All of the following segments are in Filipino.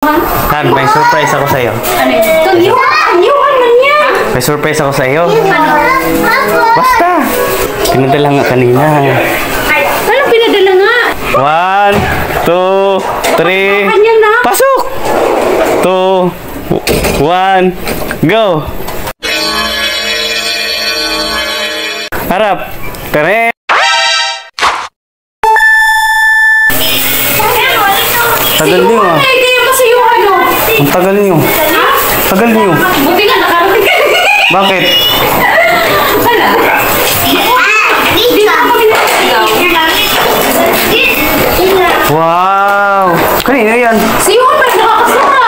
Han, may surprise ako sa'yo. Ano yun? Yuhan man yan! May surprise ako sa'yo. Ano? Basta! Pinadala nga kanina. Anong pinadala nga? 1, 2, 3. Kanya na? Pasok! 2, 1, go! Harap! Tere! Tagal niyo ah. Ay, kaya pa sa yuhan o. Ang tagal niyo. Tagal niyo. Buti nga, nakarating ka. Bakit? Wala. Hindi na kami nagsigaw. Wow! Kanina yan. Si yuhan pa rin nakakasuka.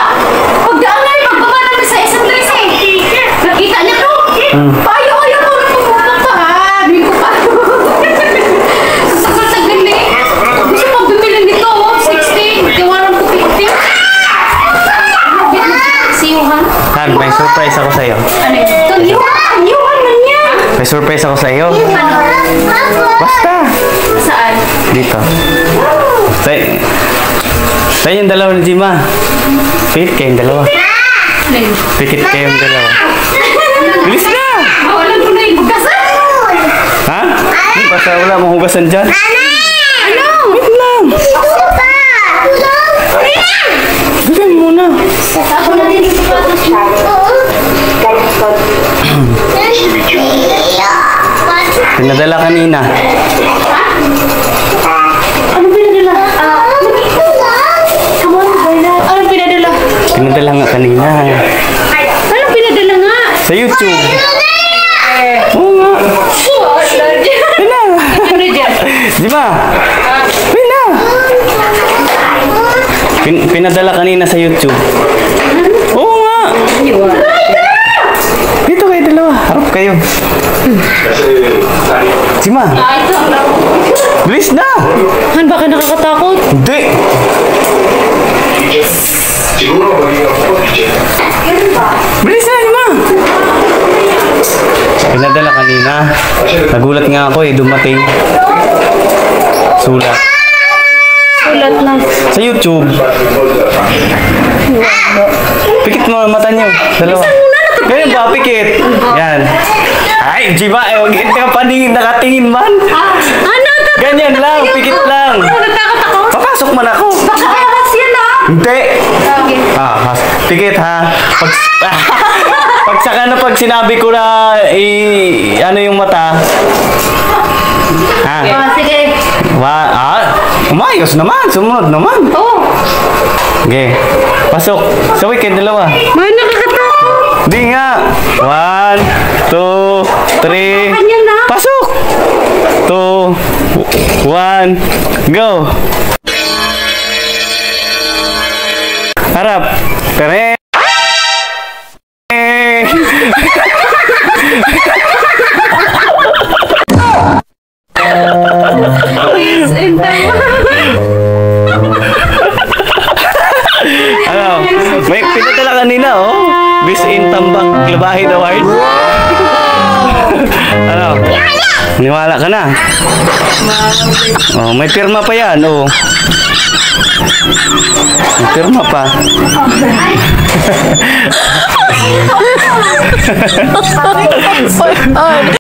Pagdaan na yung pagbaba namin sa isang dress eh. Nakita niya to. Payo-ayo ko rin pupunta ha. Hindi ko pa. Sasagal na eh. Gusto mo bumili nito 16. Gawaran ko 50. Si yuhan? Han, may surprise ako sa'yo. Ano yun? Yuhan! Yuhan man yan! May surprise ako sa'yo. Ano? Basta! Saan? Dito. Tayo yung dalawa ni Jima. Pikit kayong dalawa. Ano yun? Pikit kayong dalawa. Bilis na! Bawalan ko na yung bukasan! Ha? Basta wala mong hugasan dyan. Ano? Wait lang. Bigyan mo muna. Ako na din yung Pinadala kanina. Ano pinadala? Come on, Bella. Ano pinadala? Pinadala nga kanina. Ano pinadala nga? Sa YouTube. Oo nga. Pina. Ano dyan? Jima. Pina. Pinadala kanina sa YouTube. Oo nga. Dito kayo dalawa. Harap kayo. Jima. Ito. Bilis na. Han, baka nakakatakot? Hindi. Bilis na, Jima. Pinadala kanina. Nagulat nga ako eh, dumating. Sulat. Ulat na. Sa YouTube. Pikit mo ang mata niyo. Dalawa. Ganyan ba? Pikit. Yan. Ay, Jima, huwag ka paningin, nakatingin man. Ano? Ganyan lang, pikit lang. Natakot ako? Papasok man ako. Baka alas yan ah. Hindi. Okay. Pikit ha. Pag sinabi ko na ano yung mata. Ha? Sige. Umayos naman. Sumunod naman. Oo. Okay. Pasok. Sa weekend dalawa. May nakakatakot. Di nga. 1, 2, 3. Kanya na. Pasok. 2, 1, go. Harap. Tere. Ano? May pinadala kanina, oh. Best in Tambak Glabahid Award. Ano? Niwala ka na? Oh, may pirma pa yan, oh. May pirma pa.